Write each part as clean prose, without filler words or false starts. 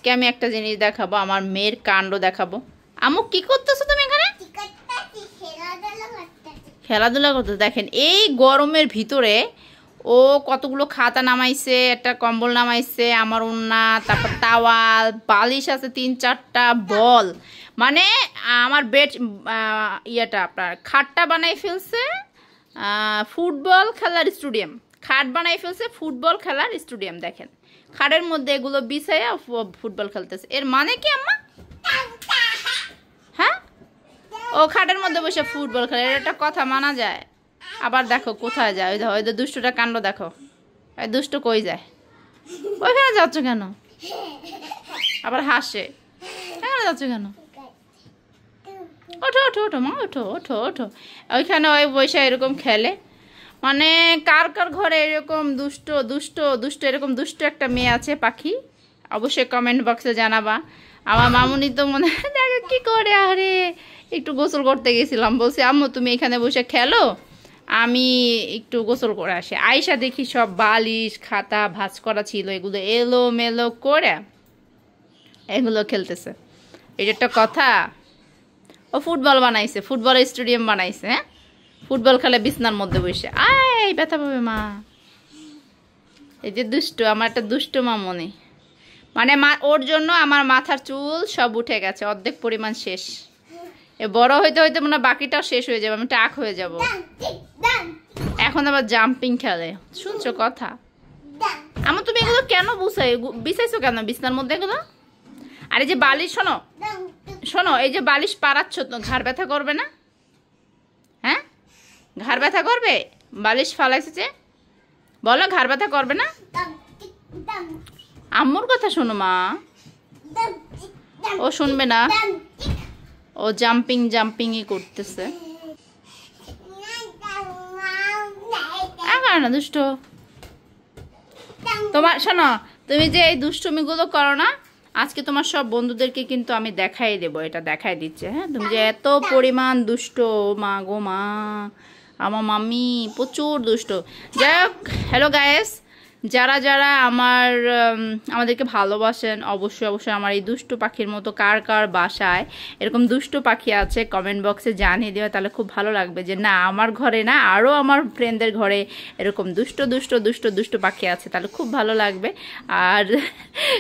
আজকে আমি একটা জিনিস দেখাবো, আমার মেয়ের কাণ্ড দেখাবো। আম্মু কি করতেছো তুমি এখানে? খেলাধুলা করতেছো। দেখেন এই গরমের ভিতরে ও কতগুলো খাতা নামাইছে, একটা কম্বল নামাইছে, আমার ওন্না, তারপর তাওয়াল, বালিশ আছে 3-4টা, বল, মানে আমার বেড ইয়েটা আপনার খাটটা বানাই ফেলছে ফুটবল খেলার স্টেডিয়াম। খাট বানাই ফেলছে ফুটবল খেলার স্টেডিয়াম। দেখেন খাটের মধ্যে এগুলো বিছাইয়া ফুটবল খেলতেছে। এর মানে কি আম্মা? হ্যাঁ, ও খাটের মধ্যে বসে ফুটবল খেলে, এটা একটা কথা মানা যায়? আবার দেখো কোথায় যায়, ওই দেখো, ওই দুষ্টুটা কাণ্ড দেখো। ওই দুষ্টু কই যায়? ওইখানে যাচ্ছ কেন? আবার হাসে, এখানে যাচ্ছ কেন? ওঠো ওঠো ওঠো মা, ওঠো ওঠো ওঠো। ওইখানে ওই বসে এরকম খেলে। মানে কার কার ঘরে এরকম দুষ্ট দুষ্ট দুষ্ট এরকম দুষ্ট একটা মেয়ে আছে পাখি? অবশ্যই কমেন্ট বক্সে জানাবা। আমার মামুনি তো মনে হয় দেখো কি করে, আরে একটু গোসল করতে গেছিলাম, বলছি আম্মু তুমি এখানে বসে খেলো, আমি একটু গোসল করে আসি। আয়সা দেখি সব বালিশ খাতা ভাঁজ করা ছিল, এগুলো এলো মেলো করে এগুলো খেলতেছে। এটা একটা কথা? ও ফুটবল বানাইছে, ফুটবল স্টেডিয়াম বানাইছে। হ্যাঁ, ফুটবল খেলে বিছনার মধ্যে বসে। আয় ব্যথা পাবে মা। এই যে দুষ্ট, আমার একটা দুষ্ট মামনি, মানে ওর জন্য আমার মাথার চুল সব উঠে গেছে, অর্ধেক পরিমাণ শেষ। এ বড় হইতে হইতে মনে বাকিটাও শেষ হয়ে যাবে, আমি টাক হয়ে যাব। এখন আবার জাম্পিং খেলে, শুনছো কথা? আমার তুমি এগুলো কেন বিছাইছো কেন বিছনার মধ্যে এগুলো? আর এই যে বালিশ, শোনো শোনো, এই যে বালিশ পাড়াচ্ছ তো ঘাড় ব্যথা করবে না? হ্যাঁ, ঘাড় ব্যথা করবে? বালিশ ফালাইছে যে, বলো ঘাড় ব্যথা করবে না? আম্মুর কথা শোনো মা। ও শুনবে না, ও জাম্পিং জাম্পিংই করতেছে। না দুষ্ট, তোমার শোনো, তুমি যে এই দুষ্টুমিগুলো করো না, আজকে তোমার সব বন্ধুদেরকে কিন্তু আমি দেখাই দেবো, এটা দেখাই দিচ্ছে। হ্যাঁ, তুমি যে এত পরিমাণ দুষ্ট, মা গো মা, আমার মাম্মি প্রচুর দুষ্ট। যাই হোক, হ্যালো গায়েস, যারা যারা আমাদেরকে ভালোবাসেন, অবশ্যই অবশ্যই আমার এই দুষ্টু পাখির মতো কার কার বাসায় এরকম দুষ্টু পাখি আছে কমেন্ট বক্সে জানিয়ে দেওয়া, তাহলে খুব ভালো লাগবে যে না আমার ঘরে না, আরও আমার ফ্রেন্ডদের ঘরে এরকম দুষ্ট দুষ্ট দুষ্ট দুষ্টু পাখি আছে, তাহলে খুব ভালো লাগবে। আর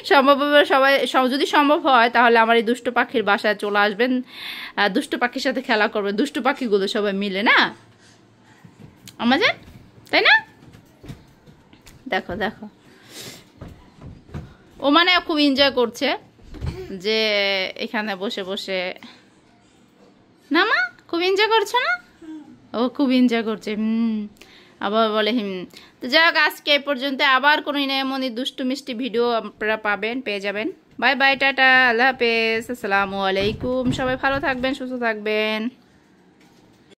সম্ভব সবাই যদি সম্ভব হয় তাহলে আমার এই দুষ্টু পাখির বাসায় চলে আসবেন, দুষ্টু পাখির সাথে খেলা করবেন, দুষ্টু পাখিগুলো সবাই মিলে, না আমাদের, তাই না? দেখো দেখো, ও মানে খুব এনজয় করছে যে এখানে বসে বসে, না মা খুব এনজয় করছে না? ও খুব এনজয় করছে। আবার বলে তো যাই হোক, আজকে এই পর্যন্ত। আবার কোনো এমনই দুষ্টু মিষ্টি ভিডিও আপনারা পেয়ে যাবেন। বাই বাই, টাটা, আল্লাহ হাফেজ, আসসালামু আলাইকুম। সবাই ভালো থাকবেন, সুস্থ থাকবেন।